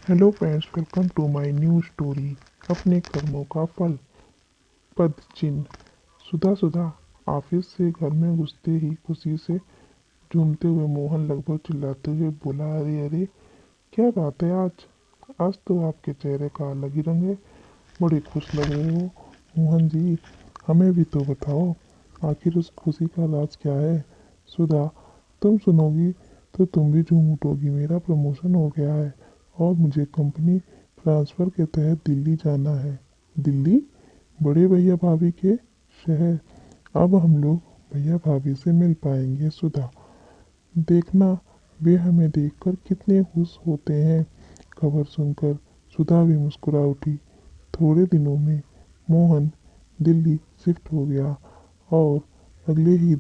Hello friends, welcome to my new story. अपने कर्मों का फल। पद चिन्ह। सुधा सुधा ऑफिस से घर में घुसते ही खुशी से झूमते हुए मोहन लगभग चिल्लाते हुए बोला, अरे अरे, क्या बात है आज? आज तो आपके चेहरे का अलग ही रंग है। बड़े खुश लग रहे हो। मोहन जी, हमें भी तो बताओ, आखिर उस खुशी का राज क्या है? सुधा, तुम सुनोगी तो तुम भी झूम उठोगी। मेरा प्रमोशन हो गया है और मुझे कंपनी ट्रांसफ़र के तहत दिल्ली जाना है। दिल्ली? बड़े भैया भाभी के शहर? अब हम लोग भैया भाभी से मिल पाएंगे। सुधा, देखना वे हमें देखकर कितने खुश होते हैं। खबर सुनकर सुधा भी मुस्कुरा उठी। थोड़े दिनों में मोहन दिल्ली शिफ्ट हो गया और अगले ही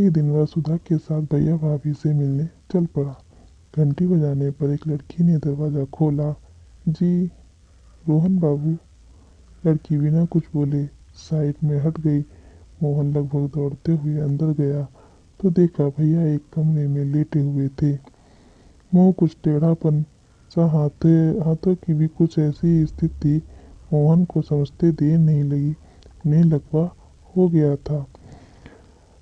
दिन वह सुधा के साथ भैया भाभी से मिलने चल पड़ा। घंटी बजाने पर एक लड़की ने दरवाज़ा खोला। जी, रोहन बाबू। लड़की बिना कुछ बोले साइड में हट गई। मोहन लगभग दौड़ते हुए अंदर गया तो देखा भैया एक कमरे में लेटे हुए थे। मुंह कुछ टेढ़ापन सा, हाथों की भी कुछ ऐसी स्थिति थी। मोहन को समझते देर नहीं लगी, उन्हें लगवा हो गया था।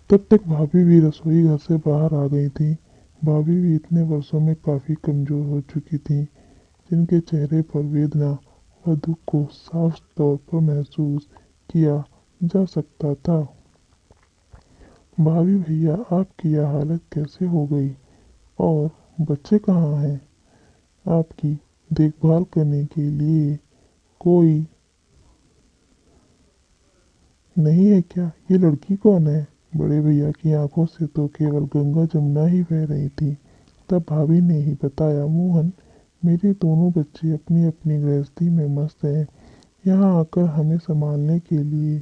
तब तक भाभी भी रसोई घर से बाहर आ गई थी। भाभी भी इतने वर्षों में काफी कमजोर हो चुकी थी, जिनके चेहरे पर वेदना व दुख को साफ तौर पर महसूस किया जा सकता था। भाभी भैया, आपकी यह हालत कैसे हो गई? और बच्चे कहाँ हैं? आपकी देखभाल करने के लिए कोई नहीं है क्या? ये लड़की कौन है? बड़े भैया की आंखों से तो केवल गंगा जमुना ही बह रही थी। तब भाभी ने ही बताया, मोहन, मेरे दोनों बच्चे अपनी अपनी गृहस्थी में मस्त हैं। यहाँ आकर हमें संभालने के लिए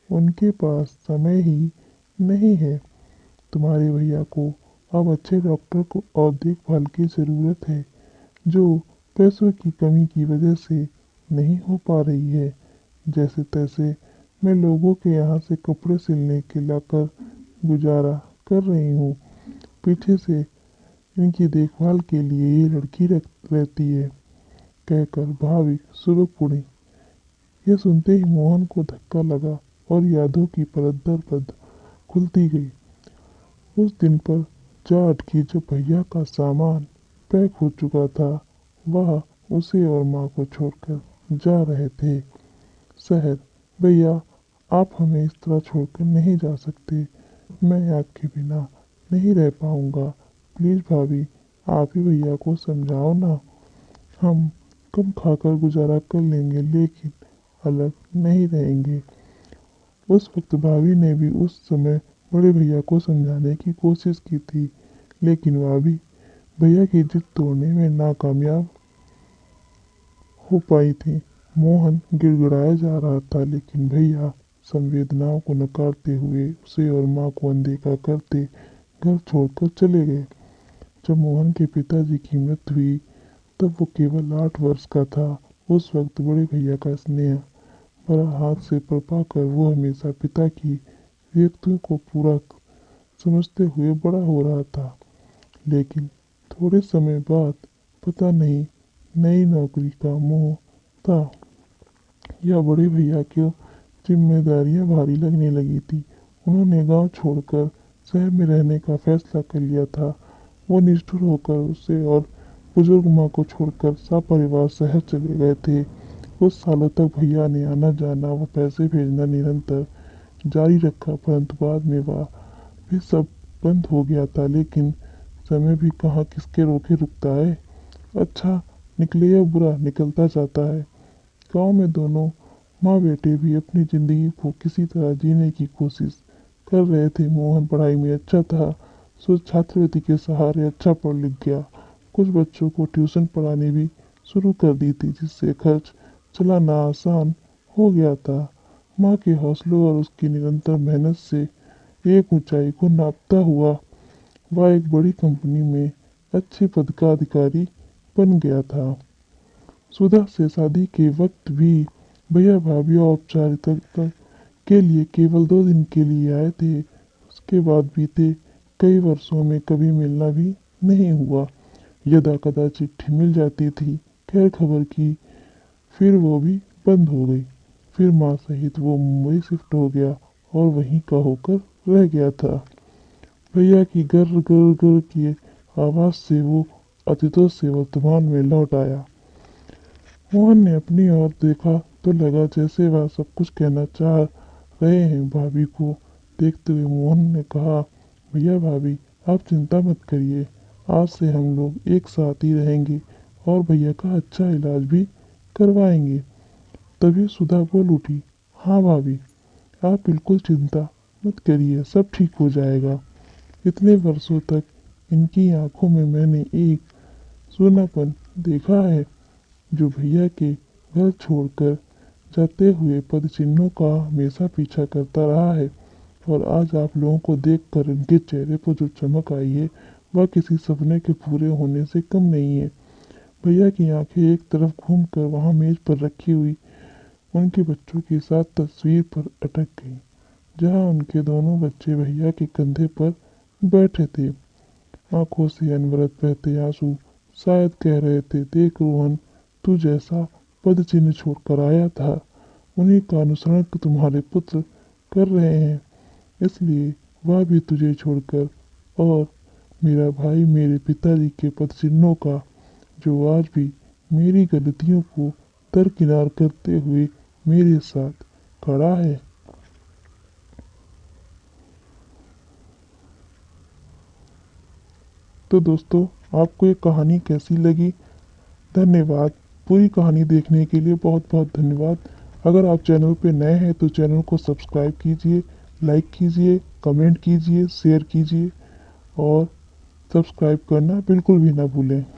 उनके पास समय ही नहीं है। तुम्हारे भैया को अब अच्छे डॉक्टर को और देखभाल की ज़रूरत है, जो पैसों की कमी की वजह से नहीं हो पा रही है। जैसे तैसे मैं लोगों के यहाँ से कपड़े सिलने के लाकर गुजारा कर रही हूँ। पीछे से इनकी देखभाल के लिए ये लड़की रहती है, कहकर भाभी सुबह उड़ी। यह सुनते ही मोहन को धक्का लगा और यादों की परत दर परत खुलती गई। उस दिन पर जा अटकी जब भैया का सामान पैक हो चुका था। वह उसे और माँ को छोड़कर जा रहे थे शहर। भैया, आप हमें इस तरह छोड़कर नहीं जा सकते। मैं आपके बिना नहीं रह पाऊंगा। प्लीज़ भाभी, आप ही भैया को समझाओ ना। हम कम खाकर गुजारा कर लेंगे, लेकिन अलग नहीं रहेंगे। उस वक्त भाभी ने भी उस समय बड़े भैया को समझाने की कोशिश की थी, लेकिन वह भी भैया की जिद तोड़ने में नाकामयाब हो पाई थी। मोहन गिड़गिड़ाया जा रहा था, लेकिन भैया संवेदनाओं को नकारते हुए उसे और माँ को अनदेखा करते घर छोड़कर चले गए। जब मोहन के पिताजी की मृत्यु हुई, तब वो केवल 8 वर्ष का था। उस वक्त बड़े भैया का स्नेह भरा हाथ से पड़ पाकर वो हमेशा पिता की व्यक्तियों को पूरा समझते हुए बड़ा हो रहा था। लेकिन थोड़े समय बाद पता नहीं नई नौकरी का मोह था या बड़े भैया की जिम्मेदारियां भारी लगने लगी थी। उन्होंने गांव छोड़कर शहर में रहने का फैसला कर लिया था। वो निष्ठुर होकर उसे और बुजुर्ग माँ को छोड़कर सपरिवार शहर चले गए थे। कुछ सालों तक भैया ने आना जाना व पैसे भेजना निरंतर जारी रखा, परंतु बाद में वह भी सब बंद हो गया था। लेकिन समय भी कहाँ किसके रोके रुकता है। अच्छा निकले या बुरा, निकलता जाता है। गांव में दोनों माँ बेटे भी अपनी जिंदगी को किसी तरह जीने की कोशिश कर रहे थे। मोहन पढ़ाई में अच्छा था, सो छात्रवृत्ति के सहारे अच्छा पढ़ लिख गया। कुछ बच्चों को ट्यूशन पढ़ानी भी शुरू कर दी थी, जिससे खर्च चलाना आसान हो गया था। माँ के हौसलों और उसकी निरंतर मेहनत से एक ऊंचाई को नापता हुआ वह एक बड़ी कंपनी में अच्छे पद का अधिकारी बन गया था। सुधा से शादी के वक्त भी भैया भाभी औपचारिकता के लिए केवल 2 दिन के लिए आए थे। उसके बाद बीते कई वर्षों में कभी मिलना भी नहीं हुआ। यदा कदा चिट्ठी मिल जाती थी खैर खबर की, फिर वो भी बंद हो गई। फिर माँ सहित वो मुंबई शिफ्ट हो गया और वहीं का होकर रह गया था। भैया की गर गर गर की आवाज से वो अतीतों से वर्तमान में लौट आया। मोहन ने अपनी ओर देखा तो लगा जैसे वह सब कुछ कहना चाह रहे हैं। भाभी को देखते हुए मोहन ने कहा, भैया भाभी आप चिंता मत करिए, आज से हम लोग एक साथ ही रहेंगे और भैया का अच्छा इलाज भी करवाएंगे। तभी सुधा बोल उठी, हाँ भाभी आप बिल्कुल चिंता मत करिए, सब ठीक हो जाएगा। इतने वर्षों तक इनकी आंखों में मैंने एक सूनापन देखा है जो भैया के घर छोड़कर जाते हुए पदचिन्हों का हमेशा पीछा करता रहा है। और आज आप लोगों को देखकर इनके चेहरे पर जो चमक आई है वह किसी सपने के पूरे होने से कम नहीं है। भैया की आंखें एक तरफ घूमकर वहां मेज पर रखी हुई उनके बच्चों के साथ तस्वीर पर अटक गई, जहां उनके दोनों बच्चे भैया के कंधे पर बैठे थे। आंखों से अनवरत बहते आंसू शायद कह रहे थे, देख रोहन, तू जैसा पद चिन्ह छोड़कर आया था उन्हीं का अनुसरण तुम्हारे पुत्र कर रहे हैं, इसलिए वह भी तुझे छोड़कर। और मेरा भाई मेरे पिताजी के पद चिन्हों का जो आज भी मेरी गलतियों को दरकिनार करते हुए मेरे साथ खड़ा है। तो दोस्तों आपको ये कहानी कैसी लगी? धन्यवाद। पूरी कहानी देखने के लिए बहुत बहुत धन्यवाद। अगर आप चैनल पे नए हैं तो चैनल को सब्सक्राइब कीजिए, लाइक कीजिए, कमेंट कीजिए, शेयर कीजिए और सब्सक्राइब करना बिल्कुल भी ना भूलें।